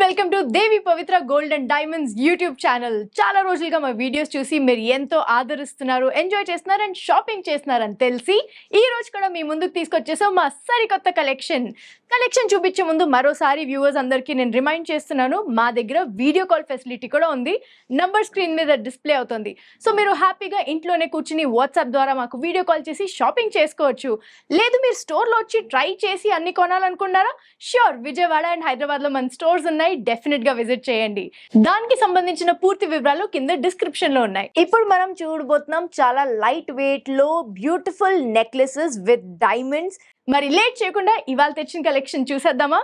Welcome to Devi Pavitra gold and diamonds YouTube channel. చాలా రోజులుగా మా వీడియోస్ చూసి మీరు ఎంతో ఆదరిస్తున్నారు, ఎంజాయ్ చేస్తున్నారు అండ్ షాపింగ్ చేస్తున్నారని తెలిసి ఈ రోజు కూడా మీ ముందుకు తీసుకొచ్చేసాం మా సరికొత్త కలెక్షన్ చూపించే ముందు మరోసారి వ్యూవర్స్ అందరికీ నేను రిమైండ్ చేస్తున్నాను, మా దగ్గర వీడియో కాల్ ఫెసిలిటీ కూడా ఉంది. నంబర్ స్క్రీన్ మీద డిస్ప్లే అవుతుంది. సో మీరు హ్యాపీగా ఇంట్లోనే కూర్చుని వాట్సాప్ ద్వారా మాకు వీడియో కాల్ చేసి షాపింగ్ చేసుకోవచ్చు. లేదు మీరు స్టోర్లో వచ్చి ట్రై చేసి అన్ని కొనాలనుకున్నారా? ష్యూర్, విజయవాడ అండ్ హైదరాబాద్లో మన స్టోర్స్ ఉన్నాయి, డెఫినెట్ గా విజిట్ చేయండి. దానికి సంబంధించిన పూర్తి వివరాలు కింద డిస్క్రిప్షన్ లో ఉన్నాయి. ఇప్పుడు మనం చూడబోతున్నాం చాలా లైట్ వెయిట్ లో బ్యూటిఫుల్ నెక్లెసెస్ విత్ డైమండ్స్. మరి లేట్ చేయకుండా ఇవాళ తెచ్చిన కలెక్షన్ చూసేద్దామా?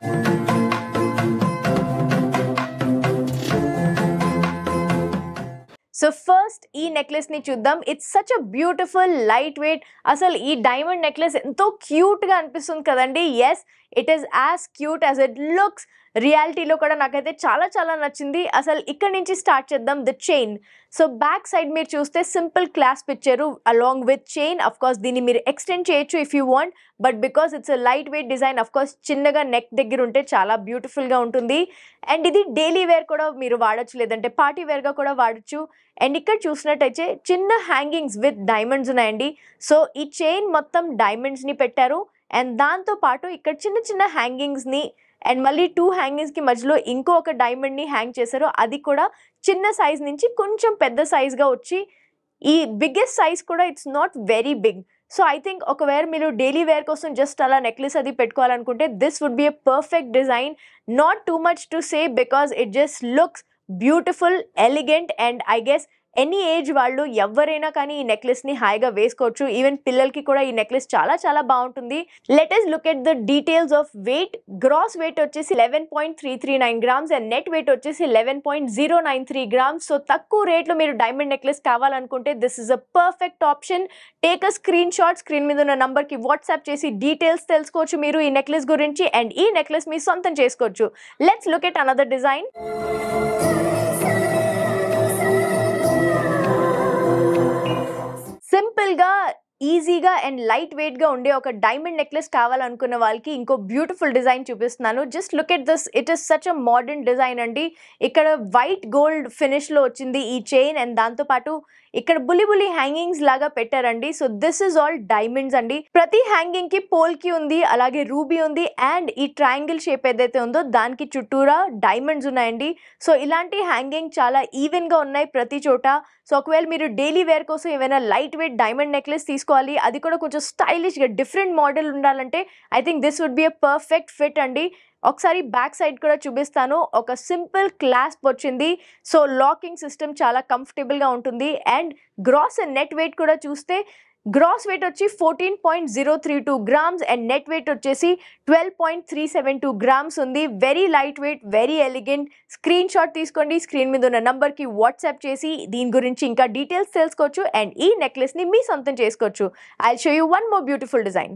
సో ఫస్ట్ ఈ నెక్లెస్ ని చూద్దాం. It's such a beautiful light weight. అసలు ఈ డైమండ్ నెక్లెస్ ఎంతో క్యూట్ గా అనిపిస్తుంది కదండి. Yes, it is as cute as it looks. రియాలిటీలో కూడా నాకైతే చాలా చాలా నచ్చింది. అసలు ఇక్కడ నుంచి స్టార్ట్ చేద్దాం. The chain. So back side మీరు చూస్తే సింపుల్ క్లాస్ప్ ఇచ్చారు along with chain. Of course దీన్ని మీరు ఎక్స్టెండ్ చేయొచ్చు if you want, but because it's light weight design of course చిన్నగా నెక్ దగ్గర ఉంటే చాలా బ్యూటిఫుల్ గా ఉంటుంది. అండ్ ఇది డైలీ వేర్ కూడా మీరు వాడచ్చు, లేదంటే పార్టీ వేర్ గా కూడా వాడచ్చు. అండ్ ఇక్కడ చూసినట్టయితే చిన్న హ్యాంగింగ్స్ విత్ డైమండ్స్ ఉన్నాయండి. సో ఈ చైన్ మొత్తం డైమండ్స్ ని పెట్టారు అండ్ దాంతో పాటు ఇక్కడ చిన్న చిన్న హ్యాంగింగ్స్ ని అండ్ మళ్ళీ 2 హ్యాంగింగ్స్ కి మధ్యలో ఇంకో ఒక డైమండ్ ని హ్యాంగ్ చేశారు. అది కూడా చిన్న సైజ్ నుంచి కొంచెం పెద్ద సైజ్ గా వచ్చి ఈ బిగ్గెస్ట్ సైజ్ కూడా it's not very big. So I think ఒకవేళ మీరు డైలీ వేర్ కోసం జస్ట్ అలా నెక్లెస్ అది పెట్టుకోవాలనుకుంటే this would be a perfect design. Not too much to say because it just looks beautiful, elegant and I guess any age వాళ్ళు ఎవరైనా కానీ ఈ నెక్లెస్ ని హాయిగా వేసుకోవచ్చు. ఈవెన్ పిల్లలకి కూడా ఈ నెక్లెస్ చాలా చాలా బాగుంటుంది. Let us look at the details of weight. Gross weight వచ్చేసి 11.339 గ్రామ్స్ అండ్ నెట్ వెయిట్ వచ్చేసి 11.093 గ్రామ్స్. సో తక్కువ రేట్లో మీరు డైమండ్ నెక్లెస్ కావాలనుకుంటే this is a perfect option. Take a screenshot, screen మీద ఉన్న నంబర్ కి వాట్సాప్ చేసి డీటెయిల్స్ తెలుసుకోవచ్చు మీరు ఈ నెక్లెస్ గురించి అండ్ ఈ నెక్లెస్ మీ సొంతం చేసుకోవచ్చు. Let's look at another design. Simple గా, ఈజీగా అండ్ లైట్ వెయిట్ గా ఉండే ఒక డైమండ్ నెక్లెస్ కావాలనుకున్న వాళ్ళకి ఇంకో బ్యూటిఫుల్ డిజైన్ చూపిస్తున్నాను. Just look at this. It is such a modern design అండి. ఇక్కడ వైట్ గోల్డ్ ఫినిష్ లో వచ్చింది ఈ చైన్ అండ్ దాంతో పాటు ఇక్కడ బుల్లి హ్యాంగింగ్స్ లాగా పెట్టారండి. So this is all diamonds అండి. ప్రతి హ్యాంగింగ్ కి పోల్కి ఉంది, అలాగే రూబీ ఉంది అండ్ ఈ ట్రయాంగిల్ షేప్ ఏదైతే ఉందో దానికి చుట్టూరా డైమండ్స్ ఉన్నాయండి. సో ఇలాంటి హ్యాంగింగ్ చాలా ఈవెన్ గా ఉన్నాయి ప్రతి చోట. సో ఒకవేళ మీరు డైలీ వేర్ కోసం ఏమైనా లైట్ వెయిట్ డైమండ్ నెక్లెస్ తీసుకోవాలి, అది కూడా కొంచెం స్టైలిష్ గా డిఫరెంట్ మోడల్ ఉండాలంటే I think this would be a perfect fit అండి. ఒకసారి బ్యాక్ సైడ్ కూడా చూపిస్తాను. ఒక సింపుల్ క్లాస్ప్ వచ్చింది. సో లాకింగ్ సిస్టమ్ చాలా కంఫర్టబుల్ గా ఉంటుంది. And gross and net weight కూడా చూస్తే గ్రాస్ వెయిట్ వచ్చి 14.032 గ్రామ్స్ అండ్ నెట్ వెయిట్ వచ్చేసి 12.372 గ్రామ్స్ ఉంది. Very light weight, very elegant. Screen shot తీసుకోండి, స్క్రీన్ మీద ఉన్న నంబర్ కి వాట్సాప్ చేసి దీని గురించి ఇంకా డీటెయిల్స్ తెలుసుకోవచ్చు అండ్ ఈ నెక్లెస్ ని మీ సొంతం చేసుకోవచ్చు. I show you one more beautiful design.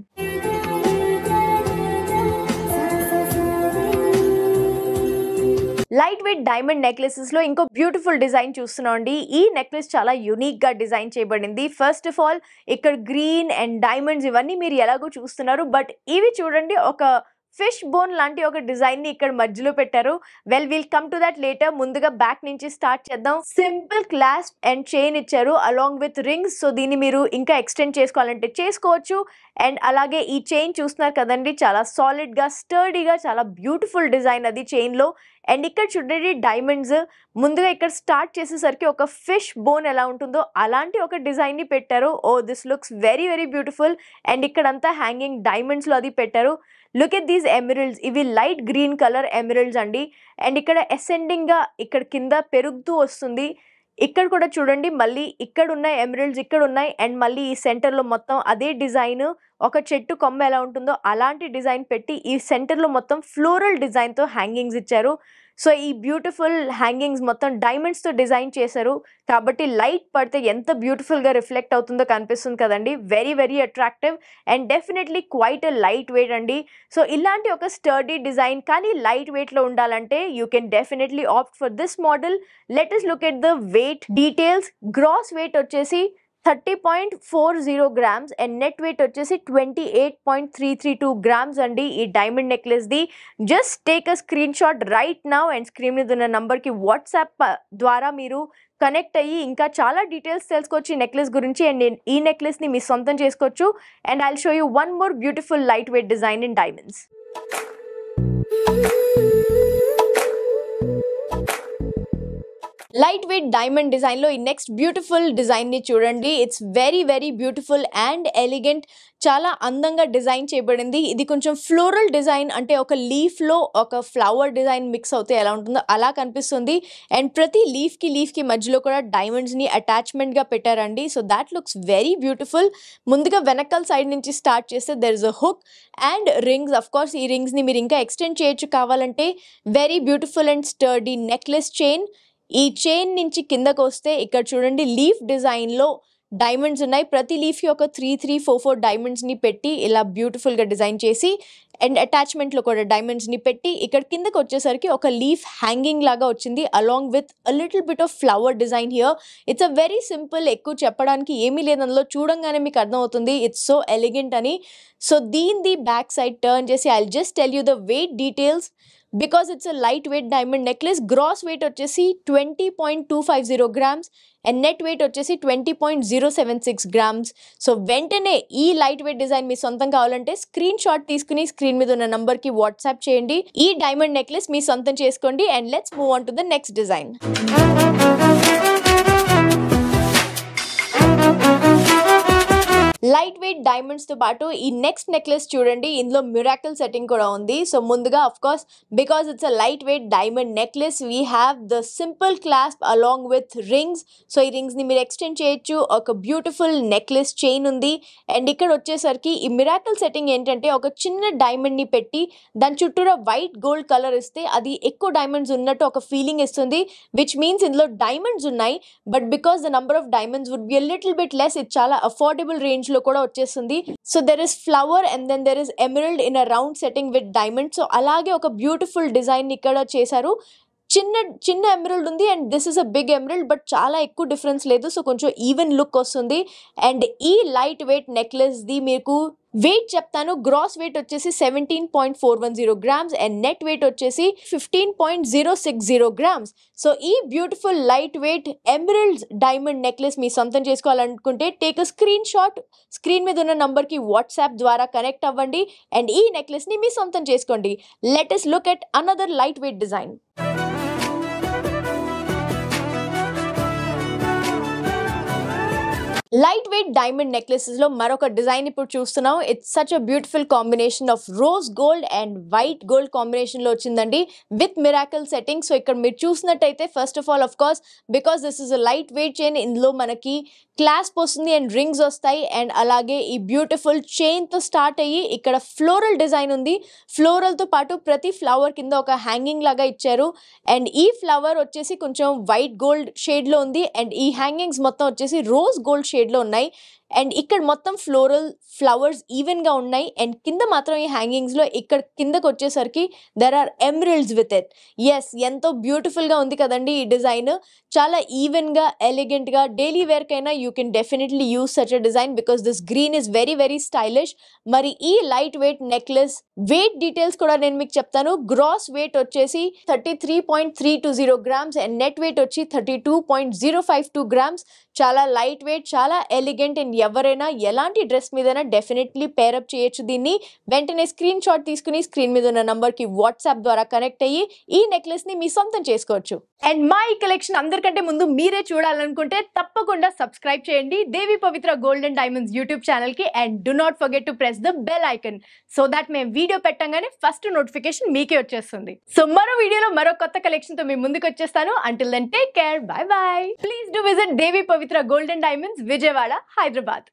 Light weight diamond necklaces లో ఇంకో బ్యూటిఫుల్ డిజైన్ చూస్తున్నాం అండి. ఈ నెక్లెస్ చాలా యూనిక్ గా డిజైన్ చేయబడింది. ఫస్ట్ ఆఫ్ ఆల్ ఇక్కడ గ్రీన్ అండ్ డైమండ్స్ ఇవన్నీ మీరు ఎలాగో చూస్తున్నారు, బట్ ఇవి చూడండి ఒక ఫిష్ బోన్ లాంటి ఒక డిజైన్ ని ఇక్కడ మధ్యలో పెట్టారు. Will come to that later. ముందుగా బ్యాక్ నుంచి స్టార్ట్ చేద్దాం. సింపుల్ క్లాస్ప్ అండ్ చైన్ ఇచ్చారు అలాంగ్ విత్ రింగ్స్. సో దీన్ని మీరు ఇంకా ఎక్స్టెండ్ చేసుకోవాలంటే చేసుకోవచ్చు. అండ్ అలాగే ఈ చైన్ చూస్తున్నారు కదండి, చాలా సాలిడ్ గా, స్టర్డీగా, చాలా బ్యూటిఫుల్ డిజైన్ అది చైన్ లో. అండ్ ఇక్కడ చూడండి డైమండ్స్. ముందుగా ఇక్కడ స్టార్ట్ చేసేసరికి ఒక ఫిష్ బోన్ ఎలా ఉంటుందో అలాంటి ఒక డిజైన్ ని పెట్టారు. Oh this looks very very beautiful. And ఇక్కడంతా హ్యాంగింగ్ డైమండ్స్ లో అది పెట్టారు. Look at these emeralds. ఇవి లైట్ గ్రీన్ కలర్ ఎమరల్డ్స్ అండి. అండ్ ఇక్కడ అసెండింగ్ గా ఇక్కడ కింద పెరుగుతూ వస్తుంది. ఇక్కడ కూడా చూడండి మళ్ళీ ఇక్కడ ఉన్న ఎమరల్డ్స్ ఇక్కడ ఉన్నాయి అండ్ మళ్ళీ ఈ సెంటర్ లో మొత్తం అదే డిజైన్, ఒక చెట్టు కొమ్మ ఎలా ఉంటుందో అలాంటి డిజైన్ పెట్టి ఈ సెంటర్ లో మొత్తం ఫ్లోరల్ డిజైన్ తో హ్యాంగింగ్స్ ఇచ్చారు. సో ఈ బ్యూటిఫుల్ హ్యాంగింగ్స్ మొత్తం డైమండ్స్ తో డిజైన్ చేశారు కాబట్టి లైట్ పడితే ఎంత బ్యూటిఫుల్ గా రిఫ్లెక్ట్ అవుతుందో కనిపిస్తుంది కదండి. Very very attractive and definitely quite a light weight అండి. సో ఇలాంటి ఒక స్టర్డీ డిజైన్ కానీ లైట్ వెయిట్ లో ఉండాలంటే you can definitely opt for this model. Let us look at the weight details. Gross weight వచ్చేసి 30.40 grams అండ్ నెట్ వెయిట్ వచ్చేసి 28.332 grams అండి ఈ diamond necklace the. Just take a screen shot right now and screen మీద ఉన్న నంబర్కి WhatsApp ద్వారా మీరు connect అయ్యి ఇంకా చాలా డీటెయిల్స్ తెలుసుకోవచ్చు ఈ నెక్లెస్ గురించి. అండ్ ఈ నెక్లెస్ని మీ సొంతం చేసుకోవచ్చు. And I'll show you one more beautiful light weight design in diamonds. Light weight diamond డిజైన్లో ఈ నెక్స్ట్ బ్యూటిఫుల్ డిజైన్ని చూడండి. It's very very beautiful and elegant. చాలా అందంగా డిజైన్ చేయబడింది. ఇది కొంచెం ఫ్లోరల్ డిజైన్, అంటే ఒక లీఫ్లో ఒక ఫ్లవర్ డిజైన్ మిక్స్ అవుతే ఎలా ఉంటుందో అలా కనిపిస్తుంది. అండ్ ప్రతి లీఫ్కి మధ్యలో కూడా డైమండ్స్ని అటాచ్మెంట్గా పెట్టారండి. So that looks very beautiful. ముందుగా వెనకాల సైడ్ నుంచి స్టార్ట్ చేస్తే there is a hook and rings. Of course ఈ రింగ్స్ని మీరు ఇంకా ఎక్స్టెండ్ చేయొచ్చు కావాలంటే. Very beautiful and sturdy necklace chain. ఈ చైన్ నుంచి కిందకు వస్తే ఇక్కడ చూడండి లీఫ్ డిజైన్లో డైమండ్స్ ఉన్నాయి. ప్రతి లీఫ్కి ఒక 3-4 డైమండ్స్ని పెట్టి ఇలా బ్యూటిఫుల్గా డిజైన్ చేసి అండ్ అటాచ్మెంట్లో కూడా డైమండ్స్ని పెట్టి ఇక్కడ కిందకు వచ్చేసరికి ఒక లీఫ్ హ్యాంగింగ్ లాగా వచ్చింది along with a little bit of flower design here. It's a very simple. ఎక్కువ చెప్పడానికి ఏమీ లేదు అందులో, చూడంగానే మీకు అర్థమవుతుంది ఇట్స్ సో ఎలిగెంట్ అని. సో దీని బ్యాక్ సైడ్ టర్న్ చేసి I'll just tell you the weight details. Because it's a light weight diamond necklace. Gross weight వచ్చేసి 20.250 grams అండ్ నెట్ వెయిట్ వచ్చేసి 20.076 grams. సో వెంటనే ఈ లైట్ వెయిట్ డిజైన్ మీ సొంతం కావాలంటే screen shot తీసుకుని screen మీద ఉన్న నంబర్కి వాట్సాప్ చేయండి. ఈ డైమండ్ నెక్లెస్ మీ సొంతం చేసుకోండి. And let's move on to the next design. Light weight డైమండ్స్తో పాటు ఈ నెక్స్ట్ నెక్లెస్ చూడండి. ఇందులో మిరాకిల్ సెట్టింగ్ కూడా ఉంది. సో ముందుగా of course because it's a light weight diamond necklace we have the simple clasp along with rings. So ఈ రింగ్స్ని మీరు ఎక్స్టెండ్ చేయొచ్చు. ఒక బ్యూటిఫుల్ నెక్లెస్ చైన్ ఉంది. అండ్ ఇక్కడ వచ్చేసరికి ఈ మిరాకిల్ సెట్టింగ్ ఏంటంటే ఒక చిన్న డైమండ్ని పెట్టి దాని చుట్టూరా వైట్ గోల్డ్ కలర్ ఇస్తే అది ఎక్కువ డైమండ్స్ ఉన్నట్టు ఒక ఫీలింగ్ ఇస్తుంది. విచ్ మీన్స్ ఇందులో డైమండ్స్ ఉన్నాయి but because the number of diamonds would be a little bit less. ఇది చాలా అఫోర్డబుల్ రేంజ్ లో కూడా వచ్చేస్తుంది. So there is flower and then there is emerald in a round setting with diamond. So అలాగే ఒక beautiful design ఇక్కడ చేశారు. చిన్న ఎమరల్డ్ ఉంది and this is a big emerald, but చాలా ఎక్కువ డిఫరెన్స్ లేదు. సో కొంచెం ఈవెన్ లుక్ వస్తుంది. అండ్ ఈ లైట్ వెయిట్ నెక్లెస్ ది మీకు వెయిట్ చెప్తాను. గ్రాస్ వెయిట్ వచ్చేసి 17.410 grams అండ్ నెట్ వెయిట్ వచ్చేసి 15.060 grams. సో ఈ beautiful light weight emerald diamond necklace మీ సొంతం చేసుకోవాలనుకుంటే take a screenshot. Screen మీద ఉన్న నంబర్కి వాట్సాప్ ద్వారా కనెక్ట్ అవ్వండి అండ్ ఈ నెక్లెస్ని మీ సొంతం చేసుకోండి. Let us look at another light weight design. Light weight diamond నెక్లెసెస్లో మరొక డిజైన్ ఇప్పుడు చూస్తున్నాం. It's such a beautiful combination of rose gold and white gold కాంబినేషన్లో వచ్చిందండి విత్ మిరాకిల్ సెట్టింగ్. సో ఇక్కడ మీరు చూసినట్టయితే first of all of course because this is a light weight chain, ఇందులో మనకి క్లాస్ప్ వస్తుంది అండ్ రింగ్స్ వస్తాయి. అండ్ అలాగే ఈ బ్యూటిఫుల్ చైన్తో స్టార్ట్ అయ్యి ఇక్కడ ఫ్లోరల్ డిజైన్ ఉంది. ఫ్లోరల్తో పాటు ప్రతి ఫ్లవర్ కింద ఒక హ్యాంగింగ్ లాగా ఇచ్చారు. అండ్ ఈ ఫ్లవర్ వచ్చేసి కొంచెం వైట్ గోల్డ్ షేడ్లో ఉంది అండ్ ఈ హ్యాంగింగ్స్ మొత్తం వచ్చేసి రోజ్ గోల్డ్ షేడ్లో ఉన్నాయి. అండ్ ఇక్కడ మొత్తం ఫ్లోరల్ ఫ్లవర్స్ ఈవెన్గా ఉన్నాయి. అండ్ కింద మాత్రం ఈ హ్యాంగింగ్స్లో ఇక్కడ కిందకు వచ్చేసరికి there are emeralds with it. Yes, ఎంతో బ్యూటిఫుల్గా ఉంది కదండి ఈ డిజైన్. చాలా ఈవెన్గా ఎలిగెంట్గా డైలీ వేర్కైనా you can definitely use such a design because this green is very very stylish. మరి ఈ light weight necklace weight details కూడా నేను మీకు చెప్తాను. గ్రాస్ వెయిట్ వచ్చేసి 33.320 grams అండ్ నెట్ వెయిట్ వచ్చి 32.052 grams. చాలా లైట్ వెయిట్, చాలా ఎలిగెంట్ అండ్ ఎవరైనా ఎలాంటి డ్రెస్ మీదైనా డెఫినెట్లీ పేరప్ చేయొచ్చు దీన్ని. వెంటనే స్క్రీన్ షాట్ తీసుకుని స్క్రీన్ మీద ఉన్న నంబర్కి వాట్సాప్ ద్వారా కనెక్ట్ అయ్యి ఈ నెక్లెస్ని మీ సొంతం చేసుకోవచ్చు. అండ్ మా ఈ కలెక్షన్ అందరికంటే ముందు మీరే చూడాలనుకుంటే తప్పకుండా సబ్స్క్రైబ్ చేయండి దేవి Pavitra gold and diamonds YouTube ఛానల్కి. And do not forget to press the bell icon so that మేము వీడియో పెట్టంగానే ఫస్ట్ నోటిఫికేషన్ మీకే వచ్చేస్తుంది. సో మరో వీడియోలో మరో కొత్త కలెక్షన్తో మేము ముందుకు వచ్చేస్తాను. Until then take care, bye bye. Please do visit Devi Pavitra gold and diamonds, Vijayawada, Hyderabad.